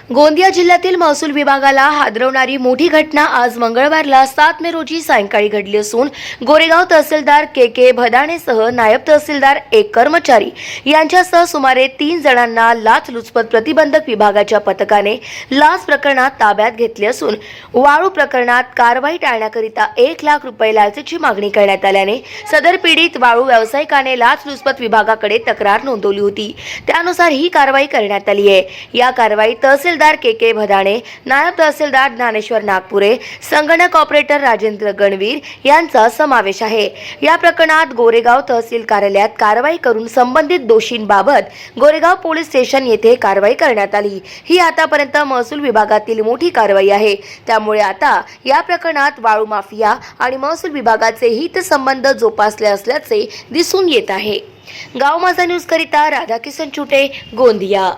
गोंदिया जिल्ह्यातील महसूल विभागाला हादरवणारी मोठी घटना आज मंगळवारला 7 मे रोजी सायंकाळी घडली असून गोरेगाव तहसीलदार के भदाणेसह नायब तहसीलदार एक कर्मचारी यांच्यासह सुमारे 3 जणांना लाचलुचपत प्रतिबंधक विभागाच्या पथकाने लाच प्रकरणात ताब्यात घेतले असून वाळू प्रकरणात कारवाई टाळण्याकरिता 1 लाख रुपये लाचेची मागणी करण्यात आल्याने सदर पीडित वाळू व्यावसायिकाने लाचलुचपत विभागाकडे तक्रार नोंदवली होती। त्यानुसार ही कारवाई करण्यात आली आहे। या कारवाईत तहसीलदार के भदाणे, नायब तहसीलदार ज्ञानेश्वर नागपुरे, संगणक ऑपरेटर राजेंद्र गणवीर यांचा समावेश आहे। या प्रकरणात गोरेगाव तहसील कार्यालयात कारवाई करून संबंधित दोषींबाबत गोरेगाव पोलीस स्टेशन येथे कारवाई करण्यात आली। ही आतापर्यंत महसूल विभागातील मोठी कारवाई आहे। त्यामुळे आता या प्रकरणात वाळू माफिया आणि महसूल विभागाचे हितसंबंध जोपासले असल्याचे दिसून येत आहे। गाव माझा न्यूज करिता राधाकिशन चुटे, गोंदिया।